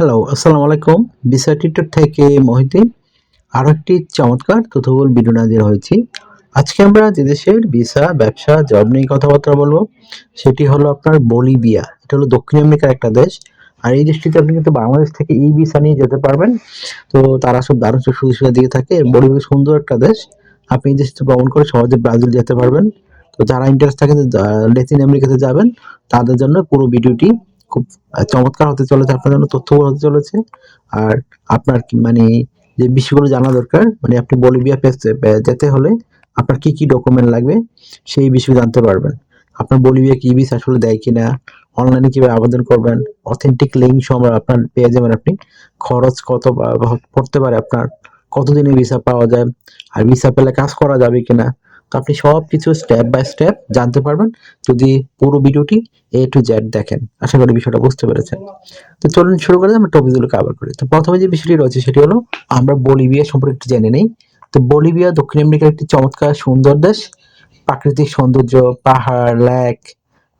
Hello, আসসালামু আলাইকুম। Visa tutor থেকে মহিউদ্দিন আরো একটি চমৎকার তথ্যবহুল ভিডিও নিয়ে হাজির হয়েছি। আজকে আমরা যে দেশের ভিসা, ব্যবসা, জব নিয়ে কথাবার্তা বলবো সেটি হলো আপনার বলিভিয়া। এটা হলো দক্ষিণ আমেরিকার একটা দেশ। আর এই দেশটিতে আপনি কিন্তু বাংলাদেশ থেকে ই ভিসা নিয়ে যেতে পারবেন। তো তারা সব দারুণ সুযোগ সুবিধা দিয়ে থাকে। বলিভিয়া সুন্দর একটা দেশ। আপনি এই দেশে ভ্রমণ করে সহজে ব্রাজিল যেতে পারবেন। তো যারা ইন্টারেস্ট থাকে যে ল্যাটিন আমেরিকাতে যাবেন তাদের জন্য পুরো ভিডিওটি খুব চমৎকার হতে চলেছে, আপনার জন্য তথ্যবহুল হতে চলেছে। আর আপনার মানে যে বিষয়গুলো জানা দরকার, মানে আপনি বলিভিয়া যেতে হলে আপনার কি কি ডকুমেন্ট লাগবে সেই বিষয়ে জানতে পারবেন। আপনার বলিভিয়া কি ভিসা আসলে দেয় কিনা, অনলাইনে কিভাবে আবেদন করবেন, অথেন্টিক লিঙ্ক সহ আপনার পেয়ে যাবেন। আপনি খরচ কত পড়তে পারে, আপনার কতদিনে ভিসা পাওয়া যায়, আর ভিসা পেলে কাজ করা যাবে কিনা। তো আপনি সব কিছু স্টেপ বাই স্টেপ জানতে পারবেন যদি পুরো ভিডিওটি A to Z দেখেন। আশা করি বিষয়টা বুঝতে পেরেছেন। তো চলুন শুরু করে আমরা টপিকগুলো কভার করি। তো প্রথমে যে বিষয়টি রয়েছে সেটি হলো আমরা বলিভিয়া সম্পর্কে একটু জেনে নেই। তো বলিভিয়া দক্ষিণ আমেরিকার একটি চমৎকার সুন্দর দেশ। প্রাকৃতিক সৌন্দর্য, পাহাড়, লেক,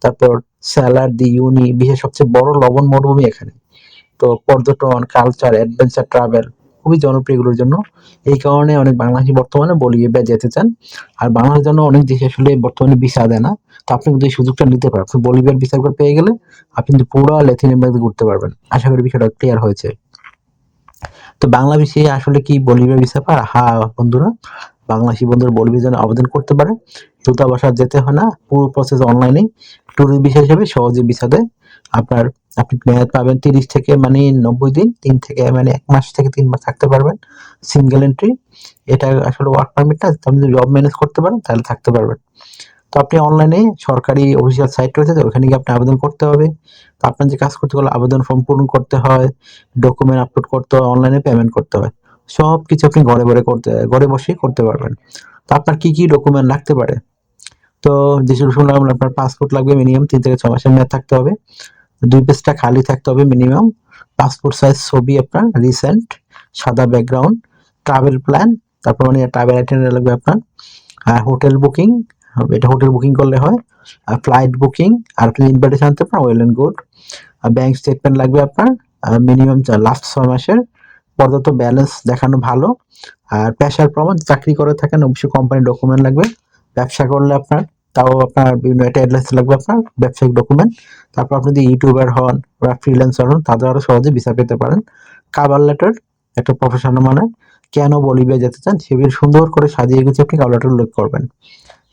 তারপর স্যালার দি ইউনি বিশ্বের সবচেয়ে বড় লবণ মরুভূমি এখানে। তো পর্যটন, কালচার, অ্যাডভেঞ্চার ট্রাভেল খুবই জনপ্রিয় এগুলোর জন্য। এই কারণে অনেক বাংলাদেশি বর্তমানে বলিভিয়া যেতে চান। আর বাংলাদেশের জন্য অনেক দেশ আসলে বর্তমানে ভিসা দেয় না। তো আপনি কিন্তু এই সুযোগটা নিতে পারেন। আপনি বলিভিয়ার ভিসা করে পেয়ে গেলে আপনি কিন্তু পুরো ল্যাটিন আমেরিকা ঘুরতে পারবেন। আশা করি বিষয়টা ক্লিয়ার হয়েছে। তো বাংলাদেশে আসলে কি বলিভিয়া ভিসা পায়? হ্যাঁ বন্ধুরা, বাংলাদেশি বন্ধুরা বলিভিয়ার জন্য আবেদন করতে পারে। দূতাবাসে যেতে হয় না, পুরো প্রসেস অনলাইনে। ট্যুরিস্ট ভিসা হিসেবে সহজে ভিসা দেয়। আপনার আপনি মেয়াদ পাবেন 30 থেকে 90 দিন, 3 থেকে 1 মাস থেকে 3 মাস থাকতে পারবেন। Single entry. এটা আসলে ওয়ার্ক পারমিট না, আপনি যদি জব ম্যানেজ করতে পারেন তাহলে থাকতে পারবেন। তো আপনি অনলাইনে সরকারি অফিসিয়াল সাইট রয়েছে, ওখানে গিয়ে আপনি আবেদন করতে হবে। তো আপনার যে কাজ করতে হলে আবেদন ফর্ম পূরণ করতে হয়, ডকুমেন্ট আপলোড করতে হয়, অনলাইনে পেমেন্ট করতে হয়। সব কিছু আপনি ঘরে বসেই করতে পারবেন। তো আপনার কি কি ডকুমেন্ট লাগতে পারে? তো যেসব শুনলাম, আপনার পাসপোর্ট লাগবে, মিনিমাম 3 থেকে 6 মাসের মেয়াদ থাকতে হবে। 2 পেজটা খালি থাকতে হবে মিনিমাম। পাসপোর্ট সাইজ ছবি আপনার রিসেন্ট, সাদা ব্যাকগ্রাউন্ড, ট্রাভেল প্ল্যান, তারপর মানে ট্রাভেল আইটিনারি লাগবে আপনার। হোটেল বুকিং, এটা হোটেল বুকিং করলে হয়। ফ্লাইট বুকিং, আর আপনি ইনভাইটেশন আনতে পারেন, well and good. Bank statement লাগবে আপনার মিনিমাম লাস্ট 6 মাসের। পর্যাপ্ত ব্যালেন্স দেখানো ভালো। আর পেশার প্রমাণ, চাকরি করে থাকেন অবশ্যই কোম্পানির ডকুমেন্ট লাগবে। ব্যবসা করলে আপনার তাও আপনার বিভিন্ন একটা অ্যাড্রেস লাগবে, আপনার ব্যবসায়িক ডকুমেন্ট। তারপর আপনি যদি ইউটিউবার হন বা ফ্রিল্যান্সার হন তাদের আরো সহজে ভিসা পেতে পারেন। কাভার লেটার, একটা প্রফেশনাল মানে কেন বলিভিয়া যেতে চান সেগুলো সুন্দর করে সাজিয়ে গুছিয়ে আপনি কাভার লেটার উল্লেখ করবেন।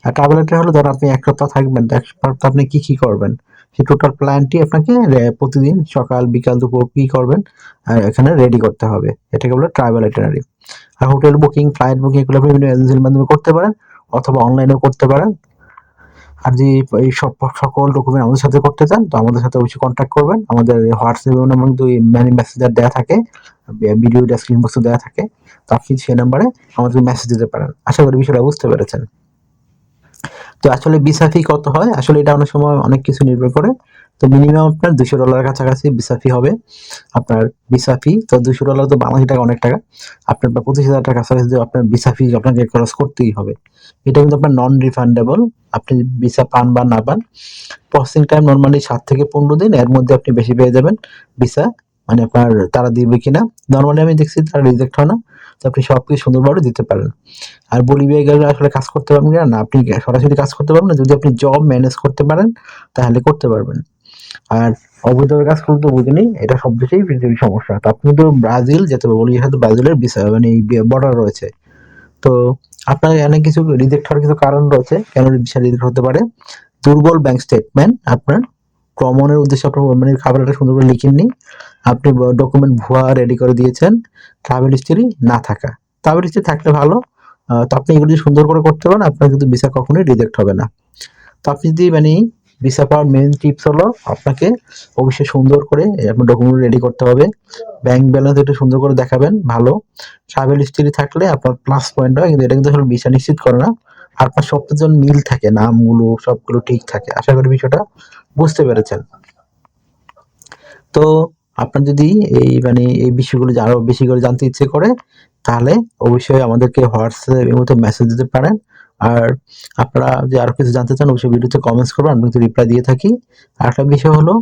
আর ট্রাভেল লেটার হলো ধরুন আপনি 1 সপ্তাহ থাকবেন, তো 1 সপ্তাহ আপনি কি কি করবেন সেই টোটাল প্ল্যানটি আপনাকে প্রতিদিন সকাল বিকাল দুপুর কি করবেন এখানে রেডি করতে হবে। এটাকে বলে ট্রাভেল আইটিনারি। আর হোটেল বুকিং, ফ্লাইট বুকিং এগুলো আপনি বিভিন্ন এজেন্সির মাধ্যমে করতে পারেন অথবা অনলাইনেও করতে পারেন। আর যে এই সকল ডকুমেন্ট আমাদের সাথে করতে চান তো আমাদের সাথে অবশ্যই কন্ট্যাক্ট করবেন। আমাদের হোয়াটসঅ্যাপে নাম্বার কিন্তু মেসেঞ্জার দেওয়া থাকে, ভিডিও ডেসক্রিপশন বক্সে দেওয়া থাকে। তো আপনি সেই নাম্বারে আমাদের মেসেজ দিতে পারেন। আশা করি বিষয়টা বুঝতে পেরেছেন। তো আসলে ভিসা ফি কত হয়? আসলে এটা অনেক সময় অনেক কিছু নির্ভর করে। তো মিনিমাম আপনার $200 কাছাকাছি ভিসা ফি হবে। আপনার ভিসা ফি তো $200 তো বাংলাদেশি টাকা অনেক টাকা। আপনার 25,000 টাকা কাছাকাছি আপনার ভিসা ফি আপনাকে খরচ করতেই হবে। এটা কিন্তু আপনার নন রিফান্ডেবল। আপনি ভিসা পান বা না পান, প্রসেসিং টাইম নরমালি 7 থেকে 15 দিন। এর মধ্যে আপনি বেশি পেয়ে যাবেন ভিসা, মানে আপনার তারা দিবে কিনা। নরমালি আমি দেখছি তারা রিজেক্ট হয় না। তো আপনি সবকিছু সুন্দরভাবে দিতে পারেন। আর বলিভিয়া গেলে আসলে কাজ করতে পারবেন কিনা না, আপনি সরাসরি কাজ করতে পারবেন না। যদি আপনি জব ম্যানেজ করতে পারেন তাহলে করতে পারবেন। আর অবৈধভাবে কাজ করতে তো বুঝিনি, এটা সব দেশেই পৃথিবীর সমস্যা। তো আপনি তো ব্রাজিল যেতে হবে, বলিভিয়ার সাথে ব্রাজিলের ভিসা মানে বর্ডার রয়েছে। তো আপনার এখানে কিছু রিজেক্ট হওয়ার কিছু কারণ রয়েছে কেন ভিসা রিজেক্ট হতে পারে। দুর্বল ব্যাংক স্টেটমেন্ট, আপনার ভ্রমণের উদ্দেশ্যে আপনার মানে খাবারটা সুন্দর করে লিখেননি, আপনি ডকুমেন্ট ভুয়া রেডি করে দিয়েছেন, ট্রাভেল হিস্টরি না থাকা। ট্রাভেল হিস্টরি থাকলে ভালো। তো আপনি এগুলো যদি সুন্দর করে করতে পারেন আপনার কিন্তু ভিসা কখনোই রিজেক্ট হবে না। তো আপনি যদি মানে ভিসা পাওয়ার মেইন টিপস হলো আপনাকে অবশ্যই সুন্দর করে আপনার ডকুমেন্ট রেডি করতে হবে। ব্যাংক ব্যালেন্স একটু সুন্দর করে দেখাবেন ভালো। ট্রাভেল হিস্টরি থাকলে আপনার প্লাস পয়েন্ট হয়, কিন্তু এটা কিন্তু আসলে ভিসা নিশ্চিত করে না। আর আপনার সবজন মিল থাকে, নামগুলো সবগুলো ঠিক থাকে। আশা করি বিষয়টা বুঝতে পেরেছেন। তো আপনার যদি এই মানে এই বিষয়গুলো আরো বেশি করে জানতে ইচ্ছে করে তাহলে অবশ্যই আমাদেরকে হোয়াটসঅ্যাপ এর মতো মেসেজ দিতে পারেন, আর আপনারা যে আরো কিছু জানতে চান অবশ্যই ভিডিওতে কমেন্টস করবেন, আমি কিন্তু রিপ্লাই দিয়ে থাকি। আরেকটা বিষয় হলো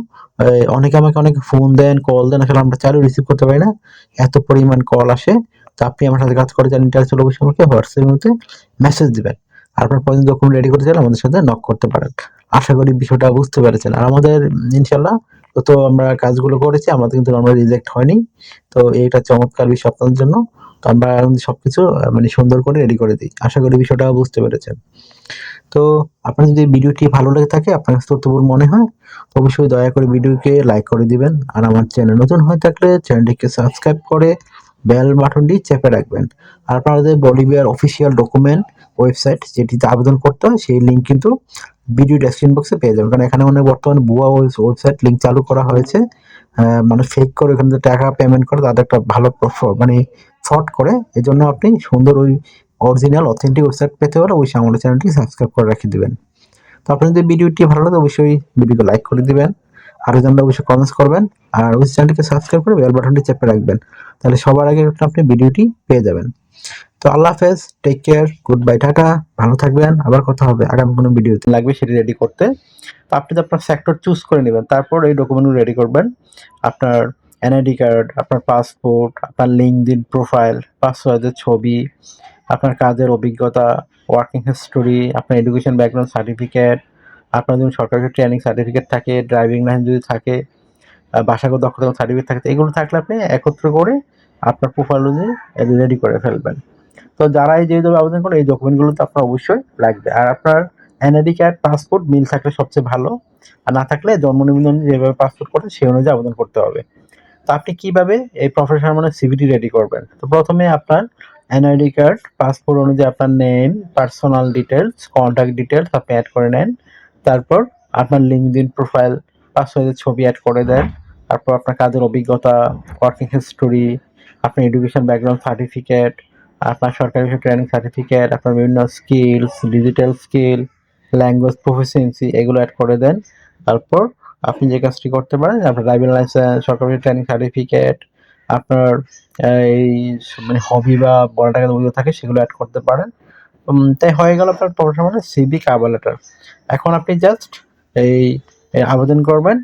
অনেকে আমাকে অনেক ফোন দেন, কল দেন, আসলে আমরা চাইলেও রিসিভ করতে পারি না। এত পরিমাণ কল আসে। তো আপনি আমার সাথে কাজ করতে চান, ইন্টারেস্ট হলে অবশ্যই আমাকে হোয়াটসঅ্যাপের মধ্যে মেসেজ দিবেন। আর আপনার পছন্দের ডকুমেন্ট রেডি করতে চাইলে আমাদের সাথে নক করতে পারেন। আশা করি বিষয়টা বুঝতে পেরেছেন। আর আমাদের ইনশাআল্লাহ যত আমরা কাজগুলো করেছি আমাদের কিন্তু আমরা রিজেক্ট হয়নি। তো এটা চমৎকার বিষয় আপনাদের জন্য। তো আমরা সবকিছু মানে সুন্দর করে রেডি করে দিই। আশা করি বিষয়টা বুঝতে পেরেছেন। তো আপনার যদি ভিডিওটি ভালো লেগে থাকে, আপনার কাছে তথ্যবহুল মনে হয়, তো অবশ্যই দয়া করে ভিডিওকে লাইক করে দিবেন। আর আমার চ্যানেল নতুন হয়ে থাকলে চ্যানেলটিকে সাবস্ক্রাইব করে বেল বাটনটি চেপে রাখবেন। আর আপনাদের বলিভিয়ার অফিসিয়াল ডকুমেন্ট ওয়েবসাইট যেটিতে আবেদন করতে হয় সেই লিঙ্ক কিন্তু ভিডিও ডেসক্রিপশন বক্সে পেয়ে যাবেন। কারণ এখানে অনেক বর্তমানে ভুয়া ওয়েবসাইট লিঙ্ক চালু করা হয়েছে। মানুষ ফেক করে ওখানে যে টাকা পেমেন্ট করে তাদের একটা ভালো মানে ফ্রড করে। এজন্য আপনি সুন্দর ওই অরিজিনাল অথেন্টিক ওয়েবসাইট পেতে হলে অবশ্যই আমাদের চ্যানেলটি সাবস্ক্রাইব করে রেখে দিবেন। তো আপনার যদি ভিডিওটি ভালো লাগে অবশ্যই ভিডিওকে লাইক করে দিবেন, আরো জানলে অবশ্যই কমেন্টস করবেন, আর ওই চ্যানেলটিকে সাবস্ক্রাইব করে বেল বাটনটি চেপে রাখবেন, তাহলে সবার আগে আপনি ভিডিওটি পেয়ে যাবেন। তো আল্লাহ হাফেজ, take care, good bye, tata, ভালো থাকবেন। আবার কথা হবে আগামী কোনো ভিডিওতে। লাগবে সেটি রেডি করতে, তো আপনি তো আপনার সেক্টর চুজ করে নেবেন, তারপর এই ডকুমেন্টগুলো রেডি করবেন। আপনার এনআইডি কার্ড, আপনার পাসপোর্ট, আপনার লিঙ্কডইন প্রোফাইল, পাসওয়ার্ডের ছবি, আপনার কাজের অভিজ্ঞতা, ওয়ার্কিং হিস্টোরি, আপনার এডুকেশন ব্যাকগ্রাউন্ড সার্টিফিকেট, আপনার যদি সরকারি ট্রেনিং সার্টিফিকেট থাকে, ড্রাইভিং লাইসেন্স যদি থাকে, ভাষাগত দক্ষতা সার্টিফিকেট থাকে, এগুলো থাকলে আপনি একত্র করে আপনার প্রোফাইল অনুযায়ী রেডি করে ফেলবেন। তো যারা এই যেভাবে আবেদন করে এই ডকুমেন্টগুলো তো আপনার অবশ্যই লাগবে। আর আপনার এনআইডি কার্ড, পাসপোর্ট মিল থাকলে সবচেয়ে ভালো, আর না থাকলে জন্ম নিবন্ধন যেভাবে পাসপোর্ট করে সেই অনুযায়ী আবেদন করতে হবে। তো আপনি কিভাবে এই প্রফেশনাল মানে সিভিটি রেডি করবেন? তো প্রথমে আপনার এনআইডি কার্ড, পাসপোর্ট অনুযায়ী আপনার name, personal details, contact details আপনি অ্যাড করে নেন। তারপর আপনার লিঙ্কডইন প্রোফাইল, পাসওয়ার্ডের ছবি অ্যাড করে দেন। তারপর আপনার কাজের অভিজ্ঞতা, ওয়ার্কিং হিস্টোরি, আপনার এডুকেশন ব্যাকগ্রাউন্ড সার্টিফিকেট, আপনার সরকারি ট্রেনিং সার্টিফিকেট, আপনার বিভিন্ন skills, digital skill, language proficiency এগুলো অ্যাড করে দেন। তারপর আপনি যে কাজটি করতে পারেন, আপনার ড্রাইভিং লাইসেন্স, সরকারি ট্রেনিং সার্টিফিকেট, আপনার এই মানে হবি বা বড় টাকার অভিযোগ থাকে সেগুলো অ্যাড করতে পারেন। তাই হয়ে গেল আপনার প্রফেশনাল সিভি কভার লেটার। এখন আপনি জাস্ট এই আবেদন করবেন।